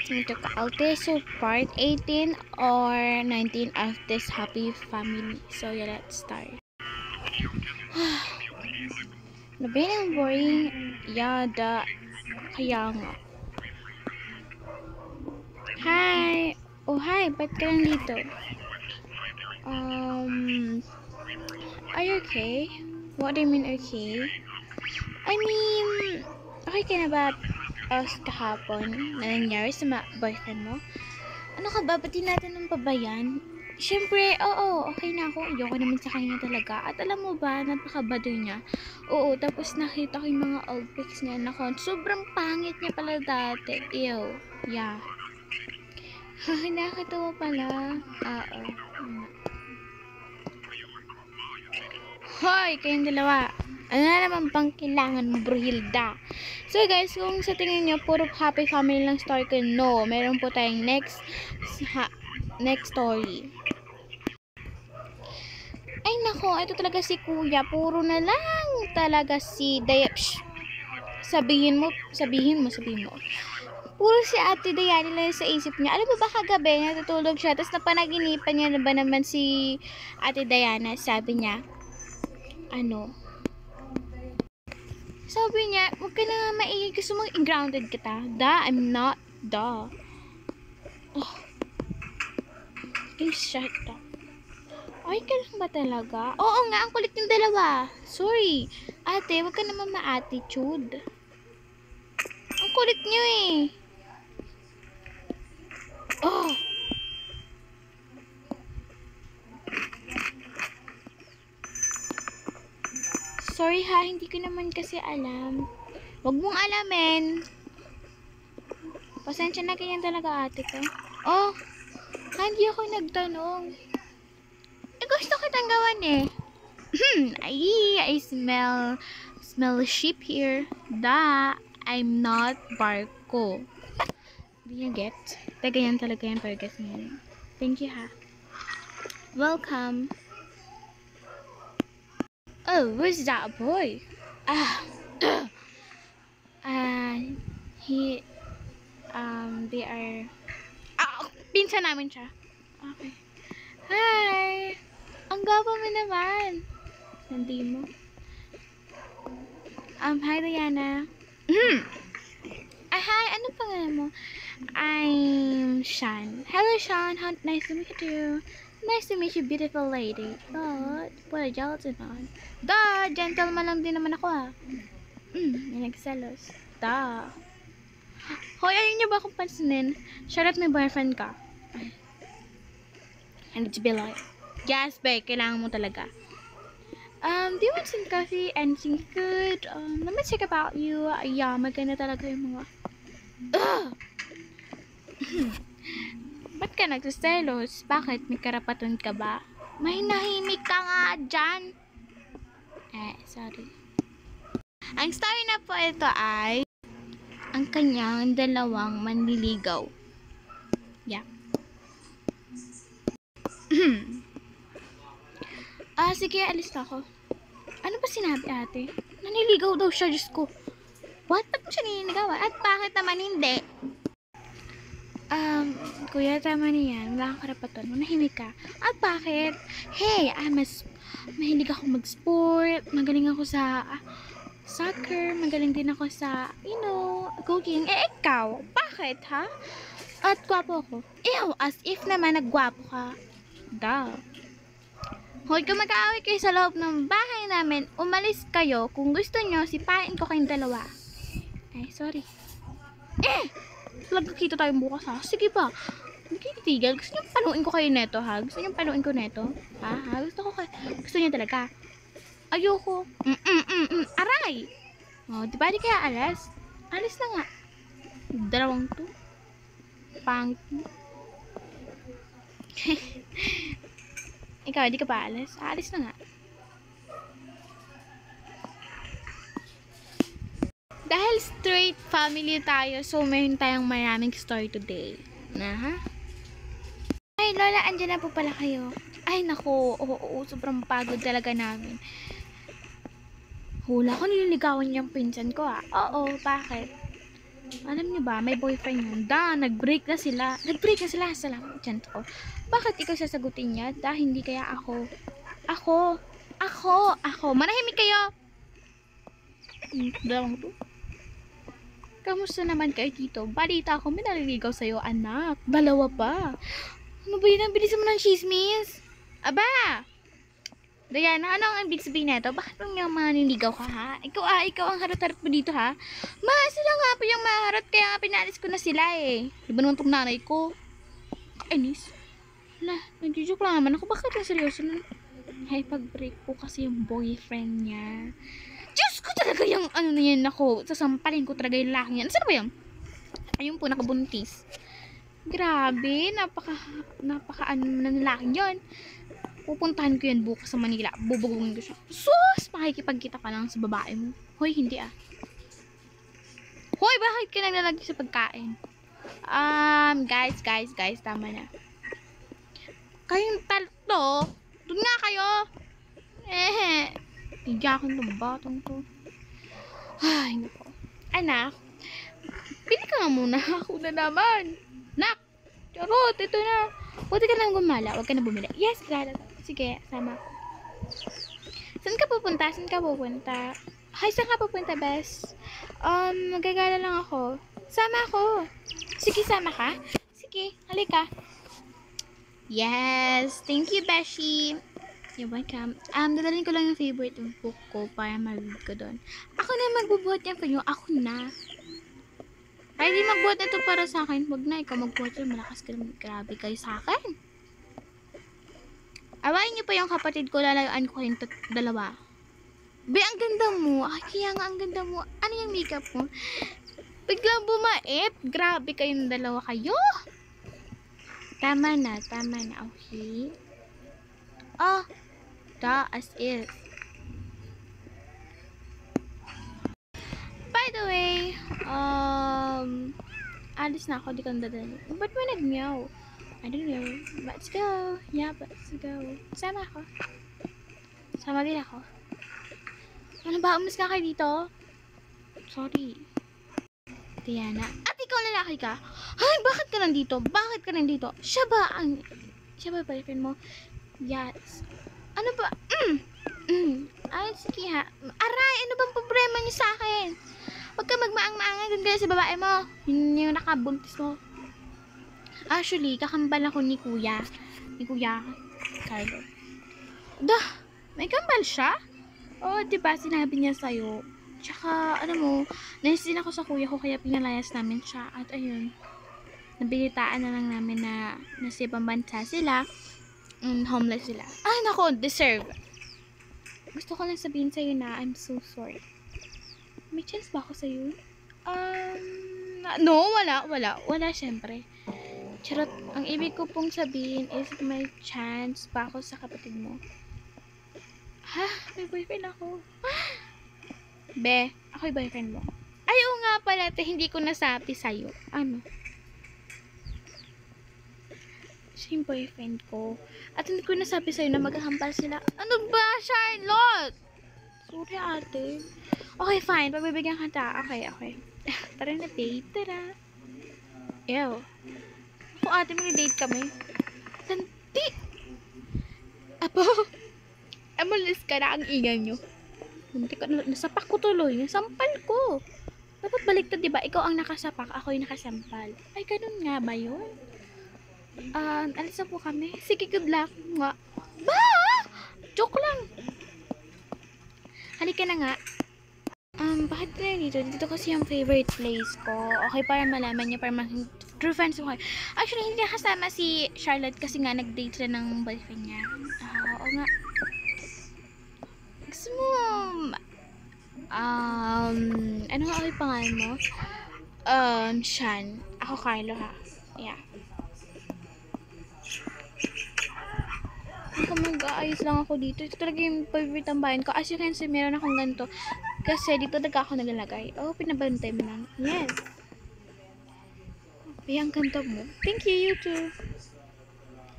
to Kalte, so part 18 or 19 of this happy family. So yeah, let's start. Nabay ng boring yada kaya nga. Hi! Oh hi, ba't ka lang dito? Are you okay? What do you mean okay? I mean, okay ka na ba kahapon na nangyari sa boyfriend mo? Ano ka ba? Ba't tinatanong pa ba yan? Siyempre, oo, okay na ako. Ayoko naman sa kanya talaga. At alam mo ba, napakabado niya. Oo, tapos nakita ko yung mga old pics niya. Nako, sobrang pangit niya pala dati. Ew. Yeah. Nakakatawa pala. Oo. Hoy, kayong dalawa. Ano na naman bang kailangan mo, Bruhilda? So guys, kung sa tingin nyo, puro happy family lang story ko, no. Meron po tayong next story. Ay nako, ito talaga si kuya. Puro na lang talaga si Sabihin mo. Puro si ate Diana lang sa isip niya. Alam mo ba kagabi, natutulog siya, tapos napanaginipan niya na ba naman si ate Diana, sabi niya, sabi niya, huwag ka na maingay, gusto mong grounded kita. I'm not. Oh. Shut up. Okay ka lang ba talaga? Oo nga, ang kulit yung dalawa. Sorry. Ate, huwag ka naman ma-attitude. Ang kulit niyo eh. Oh. Sorry ha, hindi ko naman kasi alam. Huwag mong alamin. Pasensya na, ganyan talaga ate ko. Oh, hindi ako nagtanong. Gusto kitang gawan eh. I smell sheep here. I'm not Barko. Do you get? Ganyan talaga yung purgas niya. Thank you ha. Welcome. Oh, who's that boy? They are... pinsan namin siya. Okay. Hi! Ang gwapo mo naman. Hindi mo. Hi Diana. Hi, anong pangalan mo? I'm Sean. Hello Sean, nice to meet you. Nice to meet you, beautiful lady. But, what a gelatin on. Gentleman lang din naman ako ah. May nagselos. Hoy, ayun niyo ba akong pansinin? Shut up, may boyfriend ka. I need to be like, yes, babe, kailangan mo talaga. Do you want some coffee and some food? Let me check about you. Yeah, maganda talaga yung mga... Ba't ka nagsiselos? Bakit? May karapatan ka ba? May nahimik ka nga dyan. Sorry. Ang story na po ito ay ang kanyang dalawang manliligaw. Yeah. Sige, alis na ako. Ano ba sinabi ate? Naniligaw daw siya, Diyos ko. What? Ba't mo siya niniligawan? At bakit naman hindi? Kuya, tama niyan. Wala kang karapatan. Manahimik ka. At bakit? Hey, mahilig ako mag-sport. Magaling ako sa soccer. Magaling din ako sa, cooking. Ikaw? Bakit, ha? At gwapo ako. Ew, as if naman nagwapo ka. Hoy, kung mag-aaway kayo sa loob ng bahay namin, umalis kayo. Kung gusto nyo, sipain ko kayong dalawa. Sorry. Kita tayong bukas ha. Sige ba? Hindi kayo titigil. Gusto nyo paluin ko kayo neto ha? Gusto nyo paluin ko neto? Ha? Gusto nyo talaga? Ayoko. Aray! Di ba di kaya alas? Alis na nga. Dalawang to. Pangit mo. Ikaw, di ka pa alis? Alis na nga. Dahil straight family tayo, so meron tayong maraming story today. Ay, Lola, andyan na po pala kayo. Ay, nako. Oo, sobrang pagod talaga namin. Hula ko nililigawan niyang pinsan ko ah. Oo, bakit? Alam niyo ba, may boyfriend yun. Nag-break na sila. Nag-break na sila. Salamat dyan ko. Bakit ikaw sasagutin niya? Hindi kaya ako. Ako. Manahimik kayo. Dalawang to. Kamusta naman kayo dito? Balita ko, may naliligaw sa'yo, anak. Dalawa pa. Ano ba yun? Ang bilis mo ng chismis. Aba! Diana, ano ang ibig sabihin nito? Bakit mo yung maniligaw ka, ha? Ikaw ang harap-harap mo dito, ha? Sila nga po yung maharap, kaya nga pinalis ko na sila, eh. Di ba naman itong nanay ko? Kainis. Nag-joke lang naman ako. Bakit na seryoso nun? Ay, pag-break po kasi yung boyfriend niya. Diyos ko talaga yung ano na yan ako. Sasampalin ko talaga yung laki yan. Saan ba yan? Ayun po, nakabuntis. Grabe, napaka ano ng laki yan. Pupuntahan ko yan bukas sa Manila. Bubugungin ko siya. Sus! Makikipagkita ka lang sa babae mo. Hoy, hindi ah. Hoy, bakit ka naglalagay sa pagkain? Guys, tama na. Kayong talto, doon nga kayo. Iyakin ng batang to. Ay, nako. Anak, pili ka nga muna. Ako na naman. Nak, charot, ito na. Huwag ka lang gumala. Huwag ka na bumili. Yes, gala. Sige, sama ako. Saan ka pupunta? Hi, saan ka pupunta, bes? Magagala lang ako. Sama ako. Sige, sama ka? Sige, halika. Yes, thank you, Beshi. You're welcome. Dadalhin ko lang yung favorite book ko para mag-read ko doon. Ako na magbubuhat yan kayo. Ako na. Ay, di magbuhat na ito para sa akin. Huwag na, ikaw magbuhat yan. Malakas ka naman. Grabe kayo sa akin. Awayin niyo pa yung kapatid ko. Lalayuan ko kayong dalawa. Be, ang ganda mo. Ay, kaya nga ang ganda mo. Ano yung makeup mo? Biglang bumait. Grabe kayong dalawa kayo. Tama na. Okay. As is. By the way, alis na ako. Di ko dadali. Ba't mo nag-meow? I don't know. Let's go. Yeah, let's go. Sama ako. Sama din ako. Ano ba? Umas ka kayo dito? Sorry. Diana. At ikaw lalaki ka? Ay, bakit ka nandito? Siya ba boyfriend mo? Yes. Ano ba? Ay, sige ha. Aray, ano bang problema niyo sa akin? Huwag ka magmaang-maangan dun kaya sa babae mo. Yun yung nakabuntis mo. Actually, kakambal ako ni Kuya Carlo. May kambal siya? Diba, sinabi niya sa'yo. Tsaka, naisin ako sa kuya ko kaya pinalayas namin siya. At ayun, nabilitaan na lang namin na nasa ibang bansa sila. Homeless sila. Ay, nako, deserve. Gusto ko lang sabihin sa'yo na I'm so sorry. May chance ba ako sa'yo? No, wala syempre. Charot, ang ibig ko pong sabihin is may chance pa ako sa kapatid mo. Ha? May boyfriend ako. Be, ako yung boyfriend mo. Ay, oo nga pala, hindi ko nasabi sa'yo. Ano? Siya yung boyfriend ko. At hindi ko nasabi sa'yo na maghahampal sila. Ano ba, Charlotte? Sorry, ate. Okay, fine. Pagbibigyan ka ta. Okay. Tara na, date. Tara. Ew. Ako, ate, mag-date kami. Santi! Apo, amalis ka na ang ingay nyo. Nasapak ko tuloy. Nasampal ko. Dapat baliktad, diba? Ikaw ang nakasapak. Ako yung nakasampal. Ay, ganun nga ba yun? Alis na po kami. Sige, good luck. Nga. Ba! Joke lang. Halika na nga. Bakit na dito? Dito kasi yung favorite place ko. Okay, para malaman niya, para true friends ko. Actually, hindi nakasama si Charlotte kasi nga nag-date siya ng boyfriend niya. Oo nga. Gusto mo, ano nga yung pangalan mo? Sean. Ako, Carlo, ha? Yeah. Ako mag-aayos lang ako dito. Ito talaga yung favorite tambayan ko. As you can see, meron akong ganito. Kasi dito talaga ako nagalagay. Pinabantay mo lang. Yes. Ay, ang ganda mo. Thank you, you too.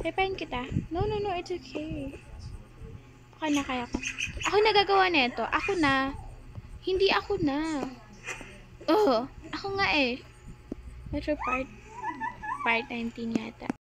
Repain kita. No, it's okay. Okay na kaya ko. Ako nagagawa nito. Ako na. Hindi ako na. Ako nga eh. Metro part 19 yata.